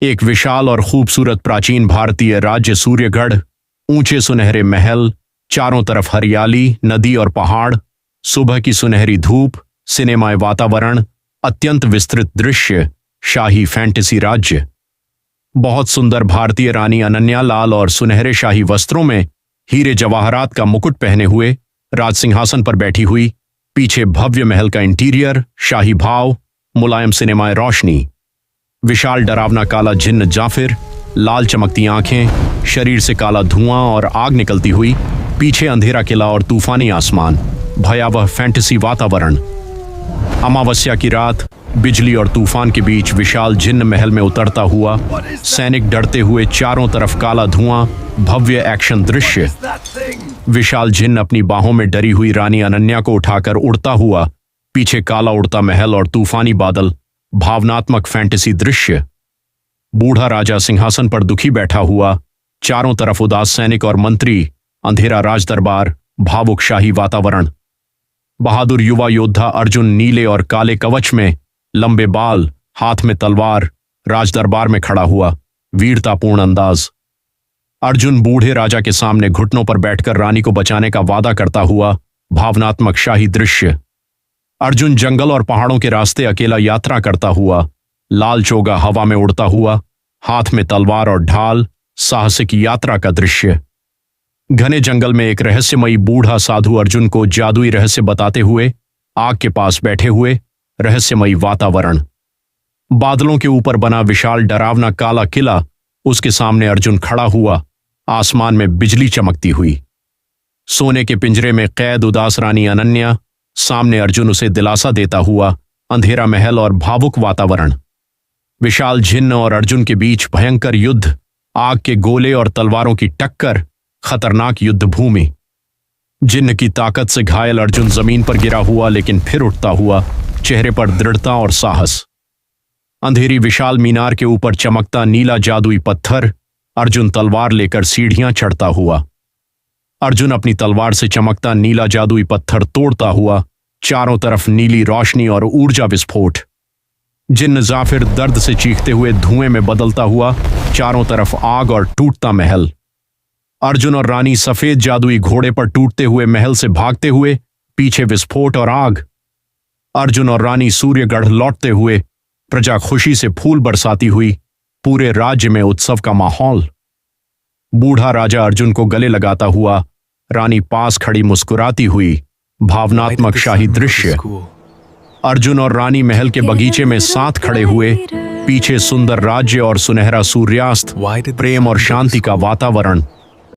एक विशाल और खूबसूरत प्राचीन भारतीय राज्य सूर्यगढ़, ऊंचे सुनहरे महल, चारों तरफ हरियाली, नदी और पहाड़, सुबह की सुनहरी धूप, सिनेमाई वातावरण, अत्यंत विस्तृत दृश्य, शाही फैंटेसी राज्य। बहुत सुंदर भारतीय रानी अनन्या लाल और सुनहरे शाही वस्त्रों में हीरे जवाहरात का मुकुट पहने हुए राज सिंहासन पर बैठी हुई, पीछे भव्य महल का इंटीरियर, शाही भाव, मुलायम सिनेमाई रोशनी, विशाल डरावना काला जिन्न जाफिर, लाल चमकती आंखें, शरीर से काला धुआं और आग निकलती हुई, पीछे अंधेरा किला और तूफानी आसमान, भयावह फैंटेसी वातावरण। अमावस्या की रात, बिजली और तूफान के बीच विशाल जिन्न महल में उतरता हुआ, सैनिक डरते हुए, चारों तरफ काला धुआं, भव्य एक्शन दृश्य। विशाल जिन्न अपनी बाहों में डरी हुई रानी अनन्या को उठाकर उड़ता हुआ, पीछे काला उड़ता महल और तूफानी बादल, भावनात्मक फैंटेसी दृश्य। बूढ़ा राजा सिंहासन पर दुखी बैठा हुआ, चारों तरफ उदास सैनिक और मंत्री, अंधेरा राज दरबार, भावुक शाही वातावरण। बहादुर युवा योद्धा अर्जुन नीले और काले कवच में, लंबे बाल, हाथ में तलवार, राज दरबार में खड़ा हुआ, वीरतापूर्ण अंदाज। अर्जुन बूढ़े राजा के सामने घुटनों पर बैठकर रानी को बचाने का वादा करता हुआ, भावनात्मक शाही दृश्य। अर्जुन जंगल और पहाड़ों के रास्ते अकेला यात्रा करता हुआ, लाल चोगा हवा में उड़ता हुआ, हाथ में तलवार और ढाल, साहसिक यात्रा का दृश्य। घने जंगल में एक रहस्यमयी बूढ़ा साधु अर्जुन को जादुई रहस्य बताते हुए, आग के पास बैठे हुए, रहस्यमयी वातावरण। बादलों के ऊपर बना विशाल डरावना काला किला, उसके सामने अर्जुन खड़ा हुआ, आसमान में बिजली चमकती हुई। सोने के पिंजरे में कैद उदास रानी अनन्या, सामने अर्जुन उसे दिलासा देता हुआ, अंधेरा महल और भावुक वातावरण। विशाल जिन्न और अर्जुन के बीच भयंकर युद्ध, आग के गोले और तलवारों की टक्कर, खतरनाक युद्ध भूमि। जिन्न की ताकत से घायल अर्जुन जमीन पर गिरा हुआ, लेकिन फिर उठता हुआ, चेहरे पर दृढ़ता और साहस। अंधेरी विशाल मीनार के ऊपर चमकता नीला जादुई पत्थर, अर्जुन तलवार लेकर सीढ़ियां चढ़ता हुआ। अर्जुन अपनी तलवार से चमकता नीला जादुई पत्थर तोड़ता हुआ, चारों तरफ नीली रोशनी और ऊर्जा विस्फोट। जिन्न जाफिर दर्द से चीखते हुए धुएं में बदलता हुआ, चारों तरफ आग और टूटता महल। अर्जुन और रानी सफेद जादुई घोड़े पर टूटते हुए महल से भागते हुए, पीछे विस्फोट और आग। अर्जुन और रानी सूर्यगढ़ लौटते हुए, प्रजा खुशी से फूल बरसाती हुई, पूरे राज्य में उत्सव का माहौल। बूढ़ा राजा अर्जुन को गले लगाता हुआ, रानी पास खड़ी मुस्कुराती हुई, भावनात्मक शाही दृश्य। अर्जुन और रानी महल के बगीचे में साथ खड़े हुए, पीछे सुंदर राज्य और सुनहरा सूर्यास्त, प्रेम और शांति का वातावरण।